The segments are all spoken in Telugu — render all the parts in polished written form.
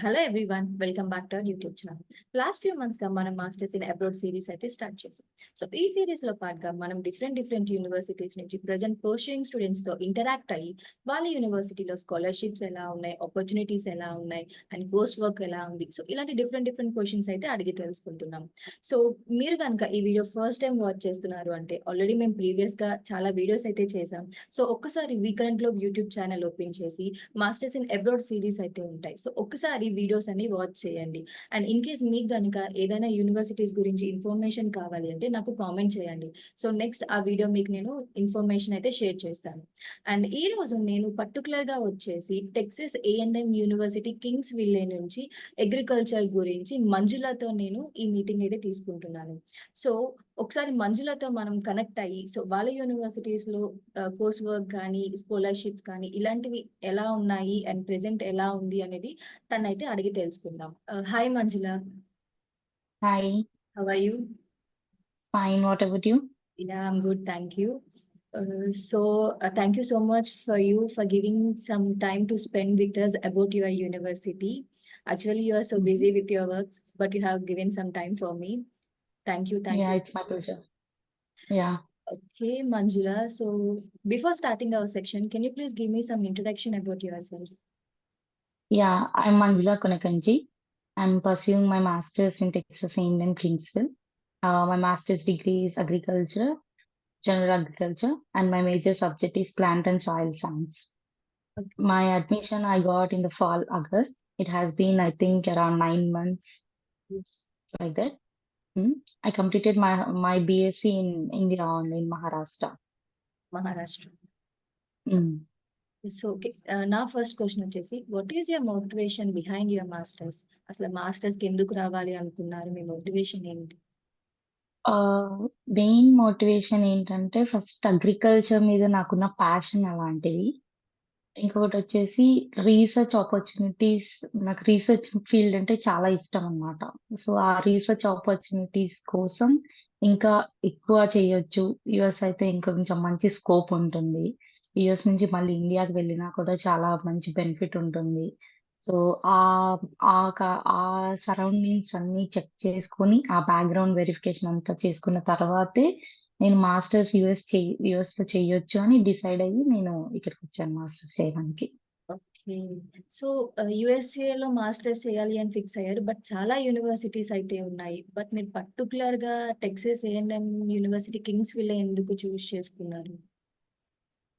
Hello everyone, welcome back to our YouTube channel. Last few months గా మనం మాస్టర్స్ ఇన్ అబ్రాడ్ సిరీస్ అయితే స్టార్ట్ చేసాం. సో ఈ సిరీస్ లో పాటుగా మనం డిఫరెంట్ యూనివర్సిటీస్ నుంచి ప్రెజెంట్ పర్సూయింగ్ స్టూడెంట్స్ తో ఇంటరాక్ట్ అయ్యి వాళ్ళ యూనివర్సిటీలో స్కాలర్షిప్స్ ఎలా ఉన్నాయి, ఆపర్చునిటీస్ ఎలా ఉన్నాయి అండ్ కోర్స్ వర్క్ ఎలా ఉంది, సో ఇలాంటి డిఫరెంట్ క్వశ్చన్స్ అయితే అడిగి తెలుసుకుంటున్నాం. సో మీరు కనుక ఈ వీడియో ఫస్ట్ టైం వాచ్ చేస్తున్నారు అంటే ఆల్రెడీ మేము ప్రీవియస్ గా చాలా వీడియోస్ అయితే చేసాం. సో ఒక్కసారి వీకెండ్ లో యూట్యూబ్ ఛానల్ ఓపెన్ చేసి మాస్టర్స్ ఇన్ అబ్రాడ్ సిరీస్ అయితే ఉంటాయి. సో ఒక్కసారి వీడియోస్ అన్ని వాచ్ చేయండి. అండ్ ఇన్ కేస్ మీకు కనుక ఏదైనా యూనివర్సిటీస్ గురించి ఇన్ఫర్మేషన్ కావాలి అంటే నాకు కామెంట్ చేయండి. సో నెక్స్ట్ ఆ వీడియో మీకు నేను ఇన్ఫర్మేషన్ అయితే షేర్ చేస్తాను. అండ్ ఈ రోజు నేను పర్టికులర్ గా వచ్చేసి టెక్సస్ A&M యూనివర్సిటీ కింగ్స్ విల్లే నుంచి అగ్రికల్చర్ గురించి మంజులతో నేను ఈ మీటింగ్ అయితే తీసుకుంటున్నాను. సో ఒకసారి మంజులతో మనం కనెక్ట్ అయ్యి సో వాళ్ళ యూనివర్సిటీస్ లో కోర్స్ వర్క్ కానీ స్కాలర్షిప్స్ కానీ ఇలాంటివి ఎలా ఉన్నాయి అండ్ ప్రెసెంట్ ఎలా ఉంది అనేది తనైతే అడిగి తెలుసుకుందాం. Hi Manjula, Hi, how are you? fine. What about you? Yeah, I'm good, thank you. Thank you so much for you for giving some time to spend with us about your university. Actually, you are so busy with your works, but you have given some time for me. Thank you, thank Yeah, you. it's my pleasure. Yeah, Okay, Manjula. So before starting our section, can you please give me some introduction about yourself? yeah. I'm Manjula Konakanji. I'm pursuing my master's in Texas A&M Kingsville. My master's degree is agriculture, general agriculture, and my major subject is plant and soil science. Okay. My admission I got in the fall August. It has been, I think, around 9 months Yes. like that. I completed my BSc in India only in Maharashtra. Maharashtra. Mm. So okay, నా ఫస్ట్ క్వశ్చన్ వచ్చేసి what is your motivation behind your masters? అసలు మాస్టర్స్ కి ఎందుకు రావాలి అనుకున్నారు? మీ మోటివేషన్ ఏంటి? మెయిన్ మోటివేషన్ ఏంటంటే ఫస్ట్ అగ్రికల్చర్ మీద నాకున్న ప్యాషన్ అలాంటిది. ఇంకొకటి వచ్చేసి రీసెర్చ్ ఆపర్చునిటీస్. నాకు రీసెర్చ్ ఫీల్డ్ అంటే చాలా ఇష్టం అన్నమాట. సో ఆ రీసెర్చ్ ఆపర్చునిటీస్ కోసం ఇంకా ఎక్కువ చేయొచ్చు. యుఎస్ అయితే ఇంకా కొంచెం మంచి స్కోప్ ఉంటుంది. యుఎస్ నుంచి మళ్ళీ ఇండియాకి వెళ్ళినా కూడా చాలా మంచి బెనిఫిట్ ఉంటుంది. సో ఆహ్, ఆ సరౌండింగ్స్ అన్నీ చెక్ చేసుకొని, ఆ బ్యాక్‌గ్రౌండ్ వెరిఫికేషన్ అంతా చేసుకున్న తర్వాతే నేను మాస్టర్స్ యూఎస్‌లో చేయొచ్చు అని డిసైడ్ అయ్యి నేను ఇక్కడికొచ్చాను మాస్టర్స్ చేయడానికి. ఓకే. సో యుఎస్ఏలో మాస్టర్స్ చేయాలి అని ఫిక్స్ అయ్యారు. బట్ చాలా యూనివర్సిటీస్ అయితే ఉన్నాయి. బట్ మీరు పర్టిక్యులర్‌గా టెక్సాస్ A&M యూనివర్సిటీ కింగ్స్‌విల్లే ఎందుకు చూస్ చేసుకున్నారు?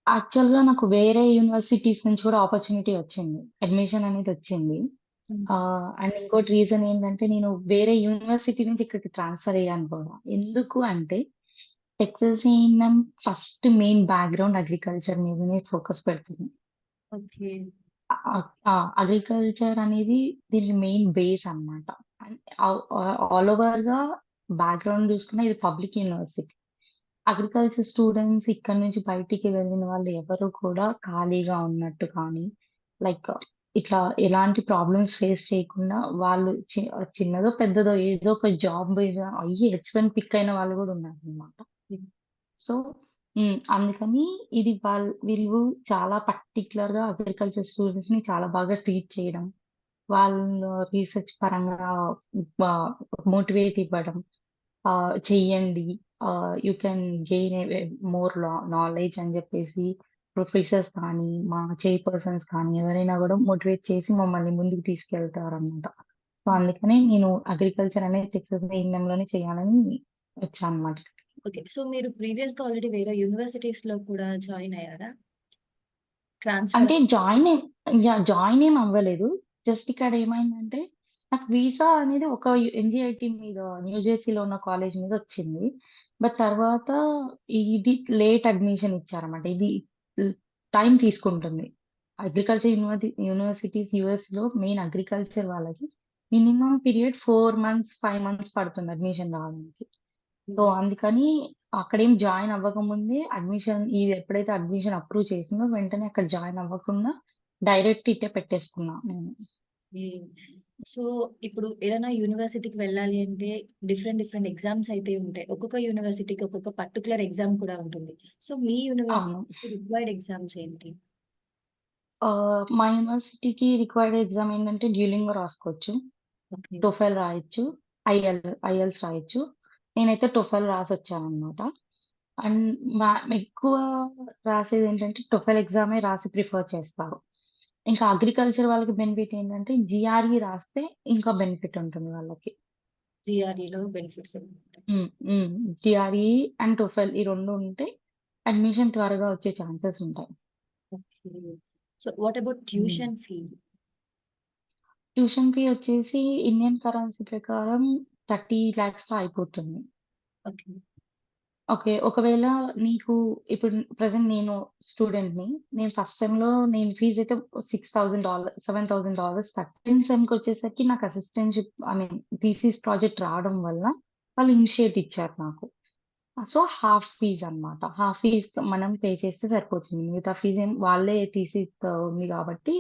యాక్చువల్‌గా నాకు వేరే యూనివర్సిటీస్ నుంచి కూడా ఆపర్చునిటీ వచ్చింది. అడ్మిషన్ అనేది వచ్చింది. హ్మ్. అండ్ ఇంకోటి రీజన్ ఏంటంటే నేను వేరే యూనివర్సిటీ నుంచి ఇక్కడికి ట్రాన్స్‌ఫర్ అయ్యాను కూడా. ఎందుకు అంటే Texas A&M first main background agriculture మీదనే ఫోకస్ పెడుతుంది. ఓకే. అగ్రికల్చర్ అనేది దీని మెయిన్ బేస్ అన్నమాట. అండ్ ఆల్ ఓవర్‌గా బ్యాక్‌గ్రౌండ్ చూసుకున్నా ఇది పబ్లిక్ యూనివర్సిటీ. అగ్రికల్చర్ స్టూడెంట్స్ ఇక్కడి నుంచి బయటికి వెళ్ళిన వాళ్ళు ఎవరు కూడా ఖాళీగా ఉన్నట్టు కానీ, లైక్ ఇట్లా ఎలాంటి ప్రాబ్లమ్స్ ఫేస్ చేయకుండా వాళ్ళు చిన్నదో, పెద్దదో ఏదో ఒక జాబ్ మీద అయ్యి H1 పిక్ అయిన వాళ్ళు కూడా ఉన్నారన్నమాట. హ్మ్. సో అందుకని ఇది వీళ్ళు చాలా పర్టిక్యులర్‌గా అగ్రికల్చర్ స్టూడెంట్స్‌ని చాలా బాగా ట్రీట్ చేయడం. వాళ్ళు రీసెర్చ్ పరంగా ఆహ్, మోటివేట్ ఇవ్వడం. చెయ్యండి. You can gain more knowledge అని జెప్పేసి ప్రొఫెసర్స్ కానీ, మా చైర్‌పర్సన్స్ కానీ ఎవరైనా గూడా మోటివేట్ చేసి మమ్మల్ని ముందుకు తీసుకెళ్తారనమాట. సో, అందుకని నేను అగ్రికల్చర్ అనేది టెక్సాస్ A&Mలోనే చేయాలని వచ్చానన్నమాట. ఓకే. సో మీరు ప్రీవియస్‌గా ఆల్రెడీ వేరే యూనివర్సిటీస్‌లో కూడా జాయిన్ అయ్యారా? ట్రాన్స్‌ఫర్ అంటే జాయిన్ ఏమి అవ్వలేదు. జస్ట్ ఇక్కడ ఏమైందంటే, నాకు వీసా అనేది ఒక ఎన్‌జీఐటీ మీద న్యూ జెర్సీలో ఉన్న కాలేజ్ మీద వచ్చింది. బట్ తర్వాత ఇది లేట్ అడ్మిషన్ ఇచ్చారన్నమాట. ఇది ల్ టైమ్ తీసుకుంటుంది. అగ్రికల్చర్ యూనివర్సిటీస్ యూఎస్‌లో మెయిన్ అగ్రికల్చర్ వాళ్ళకి మినిమమ్ పీరియడ్ 4 మంత్స్, 5 మంత్స్ పడుతుంది అడ్మిషన్ రావడానికి. సో, అందుకని అక్కడేం జాయిన్ అవ్వకముందే ఇది ఎప్పుడైతే అడ్మిషన్ అప్రూవ్ చేసిందో వెంటనే అక్కడ జాయిన్ అవ్వకుండా డైరెక్ట్ ఇట్టే పెట్టేసుకున్నా నేను. హ్మ్. సో ఇప్పుడు ఏదైనా యూనివర్సిటీకి వెళ్ళాలి అంటే డిఫరెంట్ ఎగ్జామ్స్ అయితే ఉంటాయి. ఒక్కొక్క యూనివర్సిటీకి ఒక్కొక్క పర్టిక్యులర్ ఎగ్జామ్ కూడా ఉంటుంది. సో మీ అవును. యూనివర్సిటీకి రిక్వైర్డ్ ఎగ్జామ్స్ ఏంటి? మా యూనివర్సిటీకి రిక్వైర్డ్ ఎగ్జామ్ ఏంటంటే డ్యూలింగో రాసుకోవచ్చు. ఓకే. టోఫెల్ రాయొచ్చు. ఐఎల్స్ రాయొచ్చు. నేనైతే టోఫెల్ రాసొచ్చాననమాట. అండ్ మా ఎక్కువ రాసేదేంటంటే టోఫెల్ ఎగ్జామే రాసి ప్రిఫర్ చేస్తారు. ఇంకా అగ్రికల్చర్ వాళ్ళకి బెనిఫిట్ ఏంటంటే జీఆర్ఈ రాస్తే ఇంకా బెనిఫిట్ ఉంటుంది వాళ్ళకి. జీఆర్ఈలో బెనిఫిట్స్ ఉంటాయి. హ్మ్. హ్మ్. జీఆర్ఈ అండ్ టోఫెల్ ఈ 2 ఉంటే అడ్మిషన్ త్వరగా వచ్చే ఛాన్సెస్ ఉంటాయి. ఓకే. సో వాట్ అబౌట్ హ్మ్. Tuition fee? ట్యూషన్ ఫీ వచ్చేసి ఇండియన్ కరెన్సీ ప్రకారం 30,00,000లో అయిపోతుంది. ఓకే. ఓకే. ఒకవేళ నీకు ఇప్పుడు ప్రెజెంట్ నేను స్టూడెంట్‌ని. నేను ఫస్ట్ సెమ్‌లో నేను ఫీజయితే $6,000 $7,000 సెకండ్ సెమ్‌కొచ్చేసరికి నాకు అసిస్టెంట్‌షిప్ ఐ మీన్ థీసిస్ ప్రాజెక్ట్ రావడం వల్ల వాళ్ళు ఇనిషియేట్ ఇచ్చారు నాకు. సో, హాఫ్ ఫీజనమాట. హాఫ్ ఫీజ్ మనం పే చేస్తే సరిపోతుంది. మిగతా ఫీజేం వాళ్ళే థీసిస్ ఉంది గాబట్టి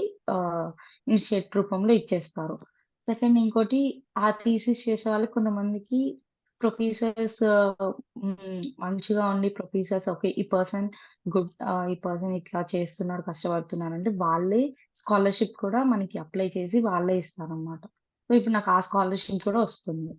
ఇనిషియేట్ రూపంలో ఇచ్చేస్తారు. సెకండ్ ఇంకోటి ఆ థీసిస్ చేసే వాళ్ళకి కొంతమందికి ప్రొఫెసర్స్ మంచిగా ఉండి ప్రొఫెసర్స్ ఓకే. ఈ పర్సన్ ఇట్లా చేస్తున్నారు, కష్టపడుతున్నారంటే వాళ్ళే స్కాలర్‌షిప్ కూడా మనకి అప్లై చేసి వాళ్ళే ఇస్తారనమాట. సో, ఇప్పుడు నాకు ఆ స్కాలర్‌షిప్ కూడా వస్తుంది.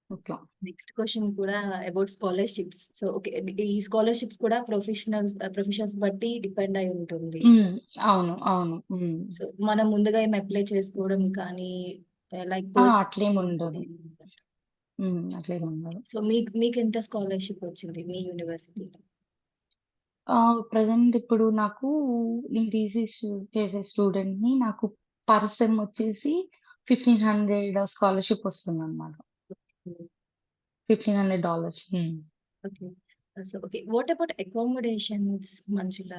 అట్లా. నెక్స్ట్ క్వెషన్ కూడా అబౌట్ స్కాలర్‌షిప్స్. So, okay. ఈ స్కాలర్‌షిప్స్ కూడా ప్రొఫెషన్స్ బట్టి డిపెండ్ అయి ఉంటుంది. హ్మ్. అవును. అవును. హ్మ్. సో, మనం ముందుగా ఏమి అప్లై చేసుకోవడం కానీ లైక్ అట్లేముండదు. అట్లేముండదు. సో, మీకెంత స్కాలర్‌షిప్ వచ్చింది మీ యూనివర్సిటీలో? ప్రెజెంట్ ఇప్పుడు నేను థీసిస్ చేసే స్టూడెంట్‌ని నాకు పర్ సెమ్ వచ్చేసి 1,500 స్కాలర్‌షిప్ వస్తుందన్నమాట. Hmm. $1,500 okay. So, okay. What about accommodations Manjula?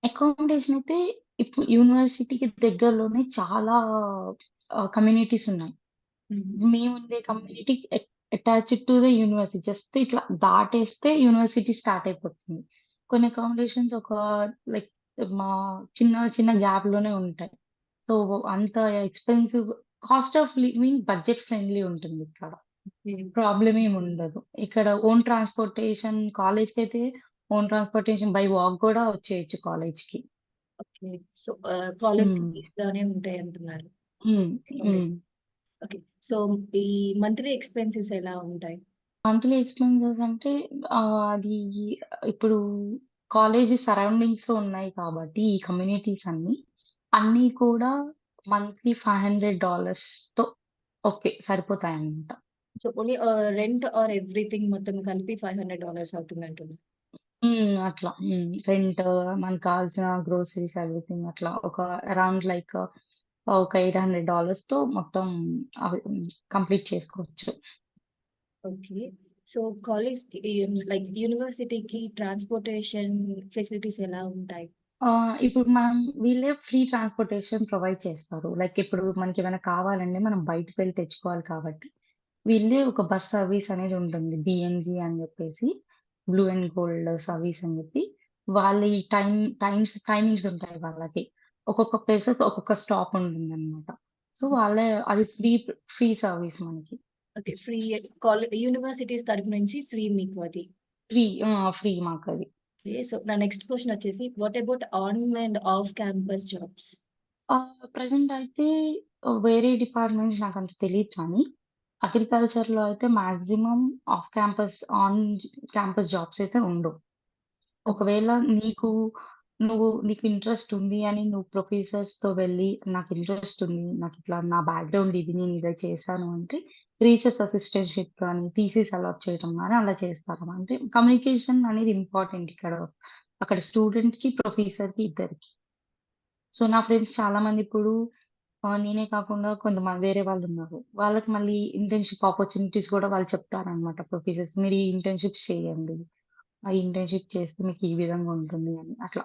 Accommodation అయితే ఇప్పుడు యూనివర్సిటీకి దగ్గరలోనే చాలా కమ్యూనిటీస్ ఉన్నాయి. హ్మ్. మేముండే community attached to the university. Just ఇట్లా దాటేస్తే యూనివర్సిటీ స్టార్ట్ అయిపోతుంది. కొన్ని అకామిడేషన్స్ లైక్ మా చిన్న గ్యాప్‌లోనే ఉంటాయి. సో, అంత expensive cost of living budget friendly ఉంటుందిక్కడ. ఓకే. ప్రాబ్లమ్ ఏముండదు. ఇక్కడ ఓన్ ట్రాన్స్‌పోర్టేషన్ కాలేజ్‌కైతే ఓన్ ట్రాన్స్‌పోర్టేషన్ బై వాక్ గూడా వచ్చేయొచ్చు కాలేజ్‌కి. ఓకే. సో, కాలేజ్‌కి హ్మ్. నియర్‌గానే ఉంటాయంటున్నారు. హ్మ్. హ్మ్. ఓకే. సో, ఈ మంత్లీ ఎక్స్‌పెన్సెస్ ఎలా ఉంటాయి? మంత్లీ ఎక్స్‌పెన్సెస్ అంటే అది ఇప్పుడు కాలేజీ సరౌండింగ్స్‌లో ఉన్నాయి కాబట్టి ఈ కమ్యూనిటీస్ అన్నీ కూడా మంత్లీ $500తో ఓకే. సరిపోతాయన్నమాట. So, only rent or everything మొత్తం కలిపి $500 అవుతుందంటున్నారు. అట్లా. రెంట్ మనకు కావాల్సిన గ్రోసరీస్ ఎవ్రీథింగ్ అట్లా ఒక అరౌండ్ లైక్ ఒక $800తో మొత్తం అవి కంప్లీట్ చేసుకోవచ్చు. ఓకే. సో, కాలేజ్‌కి లైక్ యూనివర్సిటీకి ట్రాన్స్‌పోర్టేషన్ ఫెసిలిటీస్ ఎలా ఉంటాయి? ఇప్పుడు వీళ్ళే ఫ్రీ ట్రాన్స్‌పోర్టేషన్ ప్రొవైడ్ చేస్తారు. లైక్ ఇప్పుడు మనకేమైనా కావాలంటే మనం బయటికి వెళ్లి తెచ్చుకోవాలి కాబట్టి, వీళ్ళే ఒక బస్ సర్వీస్ అనేది ఉంటుంది. బీఎన్‌జీ అని జెప్పేసి, బ్లూ అండ్ గోల్డ్ సర్వీస్ అని జెప్పి, వాళ్ళ ఈ టైమింగ్స్ ఉంటాయి వాళ్ళకి. ఒక్కొక్క ప్లేస్‌కి ఒక్కొక్క స్టాప్ ఉంటుందనమాట. సో, అది ఫ్రీ సర్వీస్ మనకి. ఓకే. ఫ్రీ యూనివర్సిటీస్ తరపు నుంచి ఫ్రీ మీకు అది. ఫ్రీ మాకది. ఓకే. సో, నా నెక్స్ట్ క్వెషన్ వచ్చేసి what about on and off campus jobs? Present అయితే వేరే డిపార్ట్‌మెంట్స్ నాకంత తెలీదు కానీ, అగ్రికల్చర్‌లో అయితే మాక్సిమం ఆన్ క్యాంపస్ జాబ్స్ అయితే ఉండవు. ఓకే. ఒకవేళ నీకు ఇంట్రెస్ట్ ఉంది అని నువ్వు ప్రొఫెసర్స్‌తో వెళ్లి, నాకు ఇంట్రెస్ట్ ఉంది. నాకిట్లా నా బ్యాక్‌గ్రౌండ్ ఇది. నేను ఇదే చేశాను అంటే, రీసెర్చ్ అసిస్టెంట్‌షిప్ కానీ, థీసిస్ అలాట్ చేయడం గాని అలా చేస్తారు. అంటే కమ్యూనికేషన్ అనేది ఇంపార్టెంట్ ఇక్కడ. అక్కడ స్టూడెంట్‌కి, ప్రొఫెసర్‌కి ఇద్దరికీ. సో, నా ఫ్రెండ్స్ చాలామంది ఇప్పుడు నేనే కాకుండా కొంతమంది వేరే వాళ్ళున్నారు. వాళ్ళకి మళ్ళీ ఇంటర్న్‌షిప్ ఆపర్చునిటీస్ కూడా వాళ్ళు చెప్తారనమాట ప్రొఫెసర్స్. మీరు ఈ ఇంటర్న్‌షిప్స్ చేయండి. ఆ ఇంటర్న్‌షిప్ చేస్తే మీకు ఈ విధంగా ఉంటుంది అని. అట్లా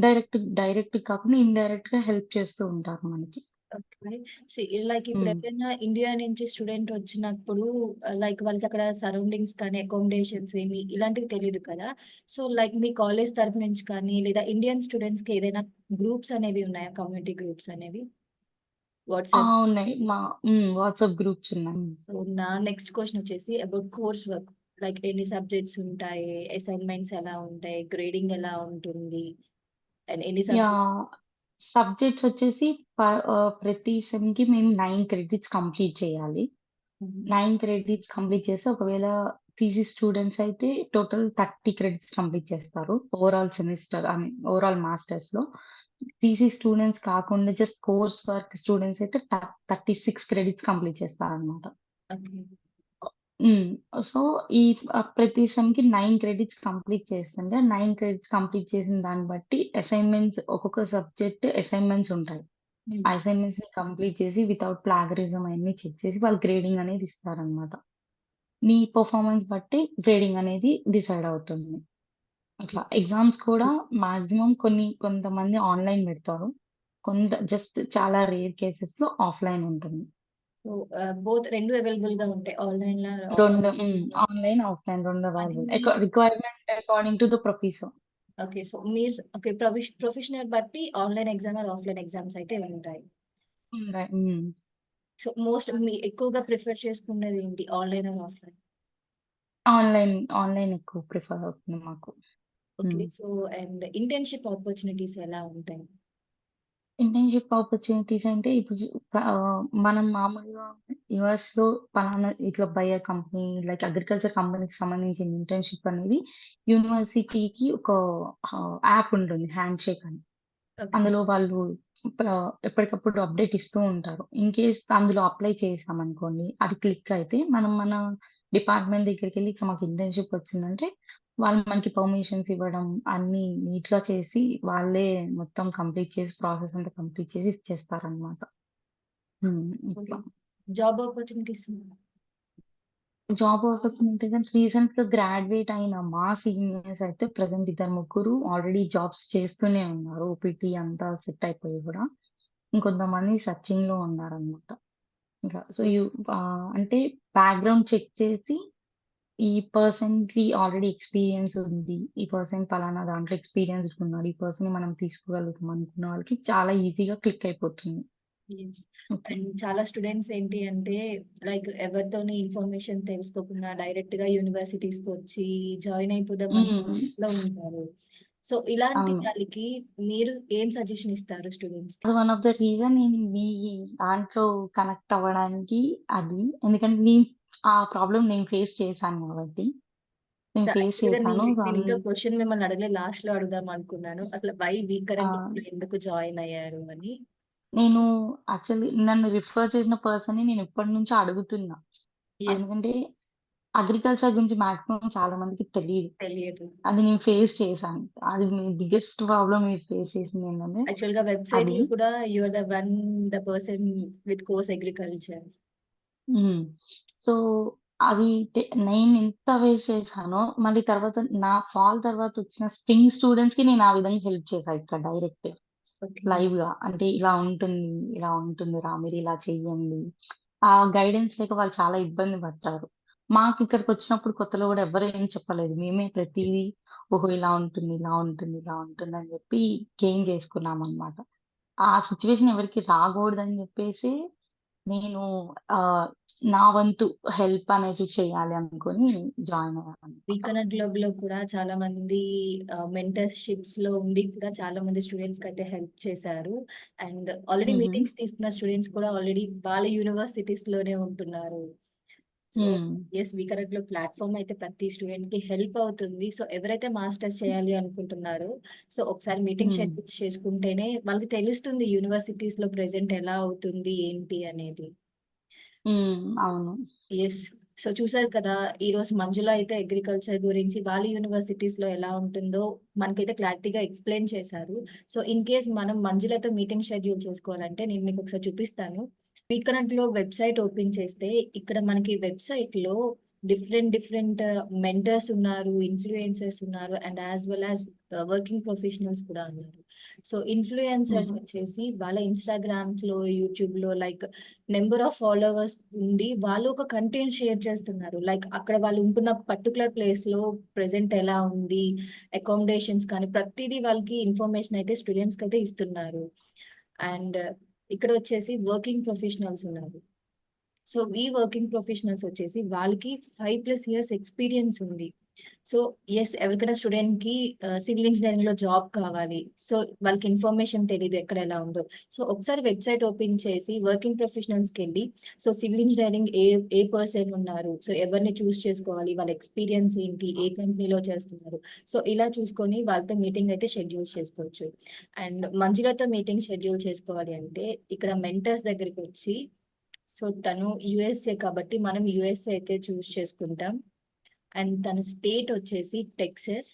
డైరెక్ట్ కాకుండా ఇండైరెక్ట్‌గా హెల్ప్ చేస్తూ ఉంటారు మనకి. ఓకే. లైక్ ఇప్పుడు హ్మ్. ఎవరైనా ఇండియా నుంచి స్టూడెంట్ వచ్చినప్పుడు లైక్ వాళ్ళకి అక్కడ సరౌండింగ్స్ కానీ, అకామిడేషన్స్ ఏమి ఇలాంటివి తెలీదు కదా! సో, లైక్ మీ కాలేజ్ తరపు నుంచి కానీ, లేదా ఇండియన్ స్టూడెంట్స్‌కి ఏదైనా గ్రూప్స్ అనేవి ఉన్నాయా? కమ్యూనిటీ గ్రూప్స్ అనేవి? వాట్సాప్. ఉన్నాయి. వాట్సాప్ గ్రూప్స్ ఉన్నాయి. సో, నా నెక్స్ట్ క్వెషన్ వచ్చేసి అబౌట్ కోర్స్ వర్క్. లైక్ ఎన్ని సబ్జెక్ట్స్ ఉంటాయి? అసైన్‌మెంట్స్ ఎలా ఉంటాయి? గ్రేడింగ్ ఎలా ఉంటుంది? అండ్ ఎన్ని సబ్జెక్ట్? యాహ్! సబ్జెక్ట్స్ వచ్చేసి ప్రతి సెమ్‌కి మేము 9 క్రెడిట్స్ కంప్లీట్ చేయాలి. 9 క్రెడిట్స్ కంప్లీట్ చేస్తే ఒకవేళ థీసిస్ స్టూడెంట్స్ అయితే టోటల్ 30 క్రెడిట్స్ కంప్లీట్ చేస్తారు. Overall semester I mean overall మాస్టర్స్‌లో. థీసిస్ స్టూడెంట్స్ కాకుండా జస్ట్ కోర్స్ వర్క్ స్టూడెంట్స్ అయితే 36 క్రెడిట్స్ కంప్లీట్ చేస్తారనమాట. ఓకే. హ్మ్. సో, ఈ ప్రతి సెమ్‌కి 9 క్రెడిట్స్ కంప్లీట్ చేస్తుంటే, 9 క్రెడిట్స్ కంప్లీట్ చేసిన దాన్ని బట్టి అసైన్‌మెంట్స్ ఒక్కొక్క సబ్జెక్ట్ అసైన్‌మెంట్స్ ఉంటాయి. ఆ అసైన్‌మెంట్స్‌ని కంప్లీట్ చేసి వితౌట్ ప్లాగరిజం అయన్నీ చెక్ చేసి వాళ్ళు గ్రేడింగ్ అనేది ఇస్తారనమాట. నీ పెర్ఫార్మన్స్ బట్టి గ్రేడింగ్ అనేది డిసైడ్ అవుతుంది. అట్లా ఎగ్జామ్స్ కూడా మాక్సిమం కొంతమంది ఆన్‌లైన్ పెడతారు. జస్ట్ చాలా రేర్ కేసెస్‌లో ఆఫ్‌లైన్ ఉంటుంది. సో, బోత్ 2 అవైలబుల్‌గా ఉంటాయి. ఆన్‌లైన్‌లా, 2 ఆఫ్‌లైన్. ఆన్‌లైన్, ఆఫ్‌లైన్ 2 అది available. Requirement according to the professor. Okay. So, మీరు ఓకే. ప్రొఫెషనల్ బట్టి online exam or offline exams అయితే ఉంటాయి. ఉన్నాయి. హ్మ్. సో, మోస్ట్ ఎక్కువగా ప్రిఫర్ చేసుకునేది ఏంటి? Online or offline? ఆన్‌లైన్ ఎక్కువ ప్రిఫర్ అవుతుంది మాకు. Okay. Hmm. So, and internship opportunities ఎలా ఉంటాయి? ఇంటర్న్‌షిప్ ఆపర్చునిటీస్ అంటే ఇప్పుడు మనం మామూలుగా యూఎస్‌లో పలానా ఇట్లా బయర్ కంపెనీ లైక్ అగ్రికల్చర్ కంపెనీకి సంబంధించిన ఇంటర్న్‌షిప్ అనేది యూనివర్సిటీకి ఒక యాప్ ఉంటుంది హ్యాండ్‌షేక్ అని. ఓకే. అందులో వాళ్ళు ఎప్పటికప్పుడు అప్‌డేట్ ఇస్తూ ఉంటారు. ఇన్ కేస్ అందులో అప్లై చేశామనుకోండి, అది క్లిక్ అయితే మనం మన డిపార్ట్‌మెంట్ దగ్గరికెళ్లి ఇట్లా మాకు ఇంటర్న్‌షిప్ వచ్చిందంటే, వాళ్ళు మనకి పర్మిషన్స్ ఇవ్వడం అన్నీ నీట్‌గా చేసి, వాళ్ళే మొత్తం కంప్లీట్ చేసి ప్రాసెస్ అంతా కంప్లీట్ చేసి ఇచ్చేస్తారనమాట. ఓకే. ఇట్లా. Job opportunities? జాబ్ ఆపర్చునిటీస్ అంటే రీసెంట్‌గా గ్రాడ్యుయేట్ అయిన మా సీనియర్స్ అయితే ప్రెజెంట్ ఇద్దరు, ముగ్గురు ఆల్రెడీ జాబ్స్ చేస్తూనే ఉన్నారు. ఓపీటీ అంతా సెట్ అయిపోయి గూడా. ఇంకొంతమంది సెర్చింగ్‌లో ఉన్నారనమాట. ఇంకా సో, అంటే బ్యాక్‌గ్రౌండ్ చెక్ చేసి ఈ పర్సన్‌కి ఆల్రెడీ ఎక్స్‌పీరియన్స్ ఉంది. ఈ పర్సన్ పలానా దాంట్లో ఎక్స్‌పీరియన్స్‌డ్ ఉన్నాడు. ఈ పర్సన్‌ని మనం తీసుకోగలుగుతాం అనుకున్న వాళ్ళకి చాలా ఈజీగా క్లిక్ అయిపోతుంది. యెస్. ఓకే. అండ్ చాలా స్టూడెంట్స్ ఏంటి అంటే లైక్ ఎవరితోని ఇన్ఫర్మేషన్ తెలుసుకోకుండా డైరెక్ట్‌గా యూనివర్సిటీస్‌కొచ్చి జాయిన్ అయిపోదాం అనే హ్మ్. ప్లాన్స్‌లో ఉంటారు. సో, ఇలాంటి అవును. వాళ్ళకి మీరు ఏం సజెషన్ ఇస్తారు స్టూడెంట్స్‌కి? అది వన్ ఆఫ్ ద రీజన్ నేను మీ దాంట్లో కనెక్ట్ అవ్వడానికి అది. ఎందుకంటే ఆ ప్రాబ్లమ్ నేను ఫేస్ చేశాను కాబట్టి. సో, నేను ఫేస్ యాక్చువల్‌గా చేశాను. నేనింకా క్వెషన్ మిమ్మల్ని అడగలేదు. లాస్ట్‌లో అడుగుదాం అనుకున్నాను. అసలు వై వి ఆ! కరెంట్ ఇప్పుడు ఎందుకు జాయిన్ అయ్యారు అని? నేను యాక్చువల్లీ నన్ను రిఫర్ చేసిన పర్సన్‌ని నేను ఎప్పటినుంచో అడుగుతున్నా. యెస్. ఎందుకంటే అగ్రికల్చర్ గురించి మాక్సిమం చాలా మందికి తెలీదు. తెలియదు. అది నేను ఫేస్ చేశాను. అది మీ బిగ్గెస్ట్ ప్రాబ్లమ్ మీరు ఫేస్ చేసిందేంటంటే యాక్చువల్‌గా అది. వెబ్‌సైట్‌లో కూడా you are the person with course agriculture. Hmm. So, అది నేనెంత వేస్ట్ చేశానో, మళ్ళీ తర్వాత నా ఫాల్ తర్వాతొచ్చిన స్ప్రింగ్ స్టూడెంట్స్‌కి నేను ఆ విధంగా హెల్ప్ చేశా ఇక్కడ డైరెక్ట్. ఓకే. లైవ్‌గా. అంటే ఇలా ఉంటుంది, ఇలా ఉంటుందిరా మీరిలా చెయ్యండి. ఆ గైడెన్స్ లేక వాళ్ళు చాలా ఇబ్బంది పడ్డారు. మాకిక్కడికొచ్చినప్పుడు కొత్తలో గూడా ఎవ్వరు ఏం చెప్పలేదు. మేమే ప్రతీదీ ఓహో! ఇలా ఉంటుంది, ఇలా ఉంటుంది, ఇలా ఉంటుందని జెప్పి గెయిన్ చేసుకున్నామనమాట. ఆ సిట్యుయేషన్ ఎవరికీ రాగూడదని జెప్పేసి నేను ఆహ్, నా వంతు హెల్ప్ అనేది చేయాలి అనుకోని జాయిన్ అయ్యాననమాట. వీకనెట్ గ్లోబ్‌లో కూడా చాలా మంది మెంటర్‌షిప్స్‌లో ఉండి కూడా చాలా మంది స్టూడెంట్స్‌కైతే హెల్ప్ చేశారు. అండ్ ఆల్రెడీ హుహు. మీటింగ్స్ తీసుకున్న స్టూడెంట్స్ కూడా ఆల్రెడీ వాళ్ళ యూనివర్సిటీస్‌లోనే ఉంటున్నారు. సో, హ్మ్. యెస్, వీకనెట్‌లో ప్లాట్‌ఫార్మ్ అయితే ప్రతి స్టూడెంట్‌కి హెల్ప్ అవుతుంది. సో, ఎవరైతే మాస్టర్స్ చేయాలి అనుకుంటున్నారో, సో, ఒకసారి మీటింగ్ హ్మ్. షెడ్యూల్స్ చేసుకుంటేనే వాళ్ళకి తెలుస్తుంది యూనివర్సిటీస్‌లో ప్రెజెంట్ ఎలా అవుతుంది, ఏంటి అనేది. అవును. యెస్. సో, చూసారు కదా! ఈరోజు మంజుల అయితే అగ్రికల్చర్ గురించి వాళ్ళ యూనివర్సిటీస్‌లో ఎలా ఉంటుందో మనకైతే క్లారిటీగా ఎక్స్‌ప్లెయిన్ చేశారు. సో, ఇన్ కేస్ మనం మంజులతో మీటింగ్ షెడ్యూల్ చేసుకోవాలంటే నేను మీకొకసారి చూపిస్తాను. వీకనెట్‌లో వెబ్‌సైట్ ఓపెన్ చేస్తే ఇక్కడ మనకి వెబ్‌సైట్‌లో డిఫరెంట్ మెంటర్స్ ఉన్నారు, ఇన్‌ఫ్లుయెన్సర్స్ ఉన్నారు and as well as working professionals కూడా ఉన్నారు. సో, ఇన్‌ఫ్లుయెన్సర్స్ హుహు. వచ్చేసి వాళ్ళ ఇన్‌స్టాగ్రామ్స్‌లో, యూట్యూబ్‌లో లైక్ నంబర్ ఆఫ్ ఫాలోవర్స్ ఉండి వాళ్ళు ఒక కంటెంట్ షేర్ చేస్తున్నారు. లైక్ అక్కడ వాళ్ళు ఉంటున్న పర్టిక్యులర్ ప్లేస్‌లో ప్రెజెంట్ ఎలా ఉంది, అకామిడేషన్స్ కానీ ప్రతీదీ వాళ్ళకి ఇన్ఫర్మేషన్ అయితే స్టూడెంట్స్‌కైతే ఇస్తున్నారు. అండ్ ఇక్కడ వచ్చేసి వర్కింగ్ ప్రొఫెషనల్స్ ఉన్నారు. సో, ఈ వర్కింగ్ ప్రొఫెషనల్స్ వచ్చేసి వాళ్ళకి 5+ ఇయర్స్ ఎక్స్‌పీరియన్స్ ఉంది. సో యెస్, ఎవరికైనా స్టూడెంట్‌కి సివిల్ ఇంజినీరింగ్‌లో జాబ్ కావాలి. సో వాళ్ళకి ఇన్ఫర్మేషన్ తెలీదు ఎక్కడ ఎలా ఉందో. సో ఒకసారి వెబ్‌సైట్ ఓపెన్ చేసి వర్కింగ్ ప్రొఫెషనల్స్‌కెళ్ళి సో సివిల్ ఇంజినీరింగ్ ఏ పర్సన్ ఉన్నారు. సో ఎవరిని చూస్ చేసుకోవాలి. వాళ్ళ ఎక్స్‌పీరియన్స్ ఏంటి? ఏ కంపెనీలో చేస్తున్నారు. సో ఇలా చూసుకొని వాళ్ళతో మీటింగ్ అయితే షెడ్యూల్ చేసుకోవచ్చు. అండ్ మంజులతో మీటింగ్ షెడ్యూల్ చేసుకోవాలి అంటే ఇక్కడ మెంటర్స్ దగ్గరికొచ్చి సో తను యూఎస్ఏ కాబట్టి మనం యూఎస్ఏ అయితే చూస్ చేసుకుంటాం. అండ్ తన స్టేట్ వచ్చేసి టెక్సస్.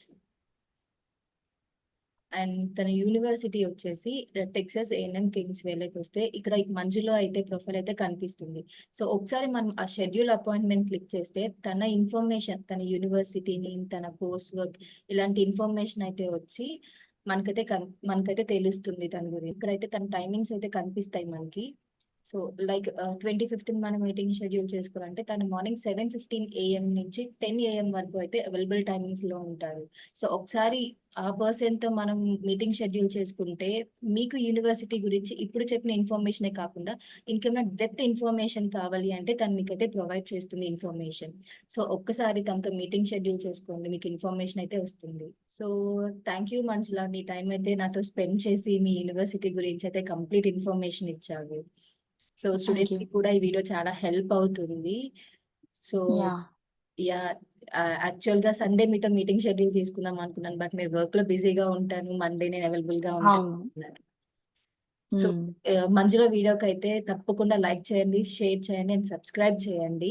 అండ్ తన యూనివర్సిటీ వచ్చేసి టెక్సస్ A&M కింగ్స్‌వేలోకి వస్తే ఇక్కడ మంజులో అయితే ప్రొఫైల్ అయితే కనిపిస్తుంది. సో ఒకసారి మనం ఆ షెడ్యూల్ అపాయింట్మెంట్ క్లిక్ చేస్తే తన ఇన్ఫర్మేషన్, తన యూనివర్సిటీ నేమ్, తన కోర్స్ వర్క్ ఇలాంటి ఇన్ఫర్మేషన్ అయితే వచ్చి మనకైతే తెలుస్తుంది తన గురించి. ఇక్కడైతే తన టైమింగ్స్ అయితే కనిపిస్తాయి మనకి. సో లైక్ 25థ్ మనం మీటింగ్ షెడ్యూల్ చేసుకోవాలంటే తను మార్నింగ్ 7:15 AM నుంచి 10 AM వరకు అయితే అవైలబుల్ టైమింగ్స్‌లో ఉంటారు. సో ఒకసారి ఆ పర్సన్‌తో మనం మీటింగ్ షెడ్యూల్ చేసుకుంటే మీకు యూనివర్సిటీ గురించి ఇప్పుడు చెప్పిన ఇన్ఫర్మేషనే కాకుండా ఇంకేమైనా డెప్త్ ఇన్ఫర్మేషన్ కావాలి అంటే తను మీకైతే ప్రొవైడ్ చేస్తుంది ఇన్ఫర్మేషన్. సో ఒక్కసారి తనతో మీటింగ్ షెడ్యూల్ చేసుకోండి. మీకు ఇన్ఫర్మేషన్ అయితే వస్తుంది. సో థాంక్ యూ మంజుల. నీ టైం అయితే నాతో స్పెండ్ చేసి మీ యూనివర్సిటీ గురించి అయితే కంప్లీట్ ఇన్ఫర్మేషన్ ఇచ్చావు. So thank you. స్టూడెంట్స్‌కి కూడా ఈ వీడియో చాలా హెల్ప్ అవుతుంది. So yeah! యాహ్! యాక్చువల్‌గా సండే మీతో మీటింగ్ షెడ్యూల్ తీసుకుందాం అనుకున్నాను. బట్ మీరు వర్క్‌లో బిజీగా ఉంటాను. మండే నేను అవైలబుల్‌గా ఉంటాను అవును. అన్నారు. సో హ్మ్. మంజుల వీడియోకైతే తప్పకుండా లైక్ చేయండి, షేర్ చేయండి అండ్ సబ్స్క్రైబ్ చేయండి.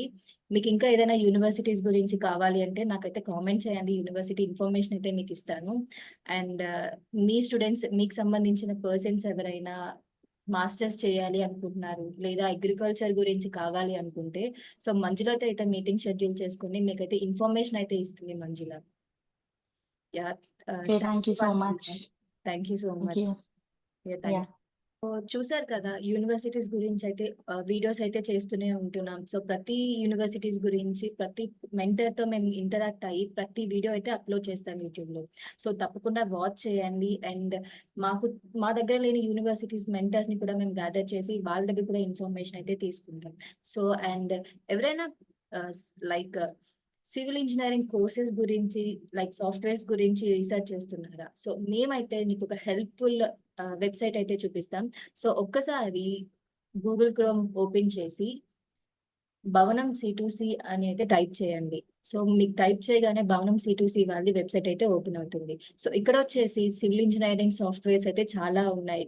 మీకు ఇంకా ఏదైనా యూనివర్సిటీస్ గురించి కావాలి అంటే నాకైతే కామెంట్ చేయండి. యూనివర్సిటీ ఇన్ఫర్మేషన్ అయితే మీకు ఇస్తాను. అండ్ మీ స్టూడెంట్స్ మీకు సంబంధించిన పర్సన్స్ ఎవరైనా మాస్టర్స్ చేయాలి అనుకుంటున్నారు లేదా అగ్రికల్చర్ గురించి కావాలి అనుకుంటే సో మంజులతో అయితే మీటింగ్ షెడ్యూల్ చేసుకొని మీకైతే ఇన్ఫర్మేషన్ అయితే ఇస్తుంది Manjula. Yeah! Okay. Thank thank you you so Manjula. Much. Thank you so thank much. You. Yeah! Thank yeah! చూసారు కదా! యూనివర్సిటీస్ గురించయితే వీడియోస్ అయితే చేస్తూనే ఉంటున్నాం. సో, ప్రతి యూనివర్సిటీస్ గురించి ప్రతి మెంటర్‌తో మేము ఇంటరాక్ట్ అయ్యి ప్రతి వీడియో అయితే అప్‌లోడ్ చేస్తాం యూట్యూబ్‌లో. సో, తప్పకుండా వాచ్ చేయండి. అండ్ మాకు మా దగ్గర లేని యూనివర్సిటీస్ మెంటర్స్‌ని కూడా మేము గ్యాదర్ చేసి వాళ్ళ దగ్గర కూడా ఇన్ఫర్మేషన్ అయితే తీసుకుంటాం. సో, అండ్ ఎవరైనా ఆహ్, స్ లైక్ సివిల్ ఇంజినీరింగ్ కోర్సెస్ గురించి లైక్ సాఫ్ట్‌వేర్స్ గురించి రీసెర్చ్ చేస్తున్నారా? సో, మేమైతే మీకొక హెల్ప్‌ఫుల్ వెబ్‌సైట్ అయితే చూపిస్తాం. సో, ఒక్కసారి గూగుల్ క్రోమ్ ఓపెన్ చేసి భవనం సి2సి అని అయితే టైప్ చేయండి. సో, మీకు టైప్ చేయగానే భవనం సి2సి వాళ్ళది వెబ్‌సైట్ అయితే ఓపెన్ అవుతుంది. సో, ఇక్కడొచ్చేసి సివిల్ ఇంజినీరింగ్ సాఫ్ట్‌వేర్స్ అయితే చాలా ఉన్నాయి.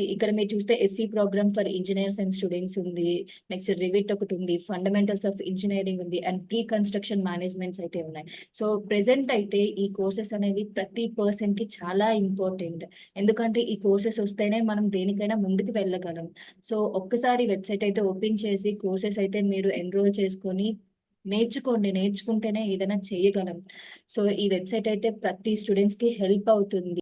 ఇక్కడ మీరు చూస్తే SC program for engineers and students ఉంది. నెక్స్ట్ రివిట్ ఒకటుంది. ఫండమెంటల్స్ ఆఫ్ ఇంజినీరింగ్ ఉంది. అండ్ ప్రీ కన్‌స్ట్రక్షన్ మేనేజ్మెంట్స్ అయితే ఉన్నాయి. సో, ప్రెజెంట్ అయితే ఈ కోర్సెస్ అనేవి ప్రతి పర్సన్‌కి చాలా ఇంపార్టెంట్. ఎందుకంటే ఈ కోర్సెస్ వస్తేనే మనం దేనికైనా ముందుకు వెళ్ళగలం. సో, ఒక్కసారి వెబ్‌సైట్ అయితే ఓపెన్ చేసి కోర్సెస్ అయితే మీరు ఎన్‌రోల్ చేసుకొని నేర్చుకోండి. నేర్చుకుంటేనే ఏదైనా చేయగలం. సో, ఈ వెబ్‌సైట్ అయితే ప్రతి స్టూడెంట్స్‌కి హెల్ప్ అవుతుంది.